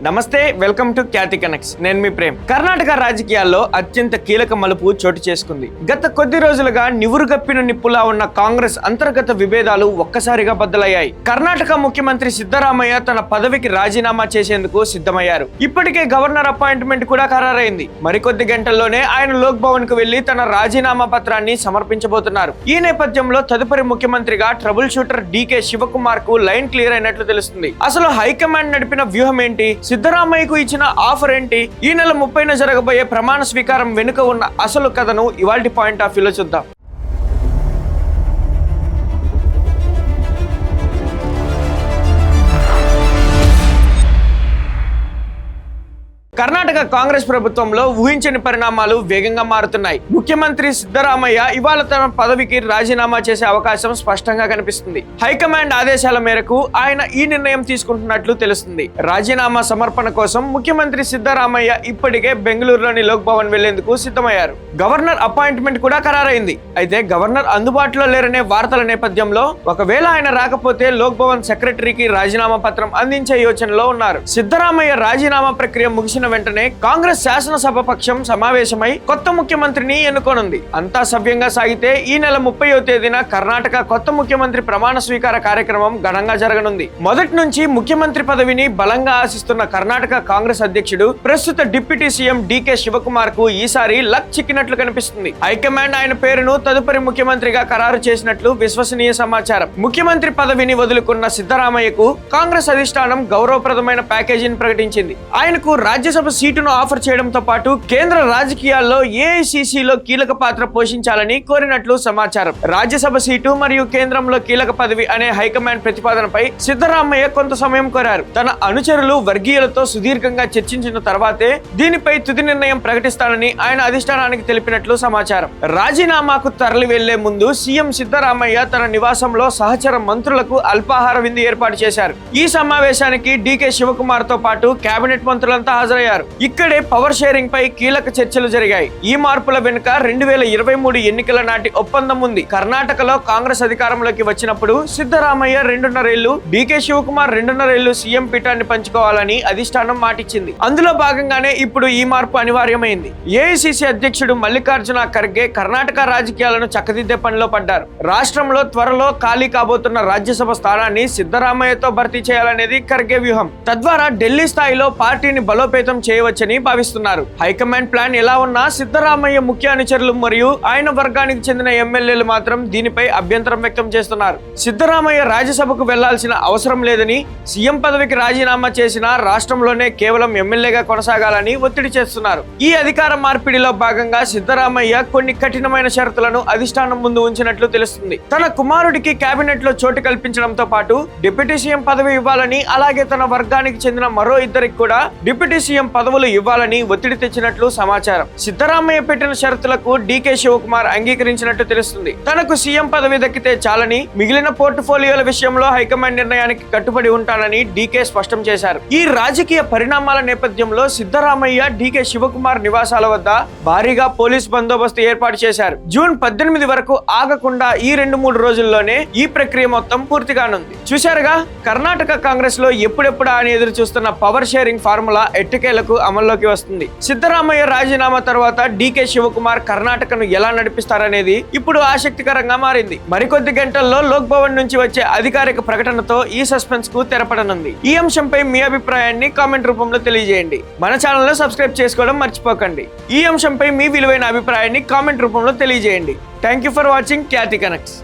నమస్తే, welcome to Khyati connects. నేను మీ ప్రేమ్. కర్ణాటక రాజకీయాల్లో అత్యంత కీలక మలుపు చోటు చేసుకుంది. గత కొద్ది రోజులుగా నివురుగప్పిన నిప్పులా ఉన్న కాంగ్రెస్ అంతర్గత విభేదాలు ఒక్కసారిగా బద్దలయ్యాయి. కర్ణాటక ముఖ్యమంత్రి సిద్ధరామయ్య తన పదవికి రాజీనామా చేసేందుకు సిద్ధమయ్యారు. ఇప్పటికే గవర్నర్ అపాయింట్మెంట్ కూడా ఖరారైంది. మరికొద్ది గంటల్లోనే ఆయన లోక్ భవన్ కు వెళ్లి తన రాజీనామా పత్రాన్ని సమర్పించబోతున్నారు. ఈ నేపథ్యంలో తదుపరి ముఖ్యమంత్రిగా ట్రబుల్ షూటర్ డీకే శివకుమార్ కు లైన్ క్లియర్ అయినట్లు తెలుస్తుంది. అసలు హైకమాండ్ నడిపిన వ్యూహం ఏంటి? సిద్ధరామయ్యకు ఇచ్చిన ఆఫర్ ఏంటి? ఈ నెల 30న జరగబోయే ప్రమాణ స్వీకారం వెనుక ఉన్న అసలు కథను ఇవాల్టి పాయింట్ ఆఫ్ వ్యూలో చూద్దాం. కర్ణాటక కాంగ్రెస్ ప్రభుత్వంలో ఊహించని పరిణామాలు వేగంగా మారుతున్నాయి. ముఖ్యమంత్రి సిద్ధరామయ్య ఇవాళ తన పదవికి రాజీనామా చేసే అవకాశం స్పష్టంగా కనిపిస్తుంది. హైకమాండ్ ఆదేశాల మేరకు ఆయన ఈ నిర్ణయం తీసుకుంటున్నట్లు తెలుస్తుంది. రాజీనామా సమర్పణ కోసం ముఖ్యమంత్రి సిద్ధరామయ్య ఇప్పటికే బెంగళూరులోని లోక్ భవన్ వెళ్లేందుకు సిద్ధమయ్యారు. గవర్నర్ అపాయింట్మెంట్ కూడా ఖరారైంది. అయితే గవర్నర్ అందుబాటులో లేరనే వార్తల నేపథ్యంలో ఒకవేళ ఆయన రాకపోతే లోక్ భవన్ సెక్రటరీకి రాజీనామా పత్రం అందించే యోచనలో ఉన్నారు. సిద్ధరామయ్య రాజీనామా ప్రక్రియ ముగిసిన వెంటనే కాంగ్రెస్ శాసనసభ పక్షం సమావేశమై కొత్త ముఖ్యమంత్రిని ఎన్నుకోనుంది. అంతా సవ్యంగా సాగితే ఈ నెల 30వ తేదీన కర్ణాటక కొత్త ముఖ్యమంత్రి ప్రమాణ స్వీకార కార్యక్రమం ఘనంగా జరగనుంది. మొదటి నుంచి ముఖ్యమంత్రి పదవిని బలంగా ఆశిస్తున్న కర్ణాటక కాంగ్రెస్ అధ్యక్షుడు ప్రస్తుత డిప్యూటీ సీఎం డీకే శివకుమార్ కు ఈసారి లక్ చిక్కినట్లు కనిపిస్తుంది. హైకమాండ్ ఆయన పేరును తదుపరి ముఖ్యమంత్రిగా ఖరారు చేసినట్లు విశ్వసనీయ సమాచారం. ముఖ్యమంత్రి పదవిని వదులుకున్న సిద్ధరామయ్యకు కాంగ్రెస్ అధిష్టానం గౌరవప్రదమైన ప్యాకేజీని ప్రకటించింది. ఆయనకు రాజ్యసభ సీటును ఆఫర్ చేయడంతో పాటు కేంద్ర రాజకీయాల్లో ఏఐసిసిలో కీలక పాత్ర పోషించాలని కోరినట్లు సమాచారం. రాజ్యసభ సీటు మరియు కేంద్రంలో కీలక పదవి అనే హైకమాండ్ ప్రతిపాదనపై సిద్ధరామయ్య కొంత సమయం కోరారు. తన అనుచరులు వర్గీయులతో సుదీర్ఘంగా చర్చించిన తర్వాతే దీనిపై తుది నిర్ణయం ప్రకటిస్తానని ఆయన అధిష్టానానికి తెలిపినట్లు సమాచారం. రాజీనామాకు తరలి వెళ్లే ముందు సీఎం సిద్ధరామయ్య తన నివాసంలో సహచర మంత్రులకు అల్పాహార విందు ఏర్పాటు చేశారు. ఈ సమావేశానికి డీకే శివకుమార్ తో పాటు కేబినెట్ మంత్రులంతా హాజరయ్యారు. ఇక్కడే పవర్ షేరింగ్ పై కీలక చర్చలు జరిగాయి. ఈ మార్పుల వెనుక 2023 ఎన్నికల నాటి ఒప్పందం ఉంది. కర్ణాటకలో కాంగ్రెస్ అధికారంలోకి వచ్చినప్పుడు సిద్ధరామయ్య 2.5 ఏళ్లు, డీకే శివకుమార్ 2.5 ఏళ్లు సీఎం పీఠాన్ని పంచుకోవాలని అధిష్టానం మాటిచ్చింది. అందులో భాగంగానే ఇప్పుడు ఈ మార్పు అనివార్యమైంది. ఏఐసిసి అధ్యక్షుడు మల్లికార్జున ఖర్గే కర్ణాటక రాజకీయాలను చక్కదిద్దే పనిలో పడ్డారు. రాష్ట్రంలో త్వరలో ఖాళీ కాబోతున్న రాజ్యసభ స్థానాన్ని సిద్ధరామయ్యతో భర్తీ చేయాలనేది ఖర్గే వ్యూహం. తద్వారా ఢిల్లీ స్థాయిలో పార్టీని బలోపేతం చేయవచ్చని భావిస్తున్నారు. హైకమాండ్ ప్లాన్ ఎలా ఉన్నా సిద్ధరామయ్య ముఖ్య అనుచరులు మరియు ఆయన వర్గానికి చెందిన ఎమ్మెల్యేలు మాత్రం దీనిపై అభ్యంతరం వ్యక్తం చేస్తున్నారు. సిద్ధరామయ్య రాజ్యసభకు వెళ్లాల్సిన అవసరం లేదని, సీఎం పదవికి రాజీనామా చేసిన రాష్ట్రంలోనే కేవలం ఎమ్మెల్యేగా కొనసాగాలని ఒత్తిడి చేస్తున్నారు. ఈ అధికార మార్పిడిలో భాగంగా సిద్ధరామయ్య కొన్ని కఠినమైన షరతులను అధిష్టానం ముందు ఉంచినట్లు తెలుస్తుంది. తన కుమారుడికి కేబినెట్ లో చోటు కల్పించడంతో పాటు డిప్యూటీ సీఎం పదవి ఇవ్వాలని, అలాగే తన వర్గానికి చెందిన మరో ఇద్దరికి కూడా డిప్యూటీ సీఎం పదవులు ఇవ్వాలని ఒత్తిడి తెచ్చినట్లు సమాచారం. సిద్ధరామయ్య పెట్టిన షరతులకు డీకే శివకుమార్ అంగీకరించినట్టు తెలుస్తుంది. తనకు సీఎం పదవి దక్కితే చాలని, మిగిలిన పోర్ట్ఫోలియోల విషయంలో హైకమాండ్ నిర్ణయానికి కట్టుబడి ఉంటానని డీకే స్పష్టం చేశారు. ఈ రాజకీయ పరిణామాల నేపథ్యంలో సిద్ధరామయ్య, డీకే శివకుమార్ నివాసాల వద్ద భారీగా పోలీస్ బందోబస్తు ఏర్పాటు చేశారు. జూన్ 18 వరకు ఆగకుండా ఈ 2-3 రోజుల్లోనే ఈ ప్రక్రియ మొత్తం పూర్తిగానుంది. చూశారుగా, కర్ణాటక కాంగ్రెస్ లో ఎప్పుడెప్పుడా అని ఎదురు చూస్తున్న పవర్ షేరింగ్ ఫార్ములా ఎట్టకేలకు అమల్లోకి వస్తుంది. సిద్ధరామయ్య రాజీనామా తర్వాత డీకే శివకుమార్ కర్ణాటకను ఎలా నడిపిస్తారనేది ఇప్పుడు ఆసక్తికరంగా మారింది. మరికొద్ది గంటల్లో లోక్ భవన్ నుంచి వచ్చే అధికారిక ప్రకటనతో ఈ సస్పెన్స్ కు తెరపడనుంది. ఈ అంశంపై మీ అభిప్రాయాన్ని కామెంట్ రూపంలో తెలియజేయండి. మన ఛానల్ లో సబ్స్క్రైబ్ చేసుకోవడం మర్చిపోకండి. ఈ అంశంపై మీ విలువైన అభిప్రాయాన్ని కామెంట్ రూపంలో తెలియజేయండి. Thank you for watching Khyati connects.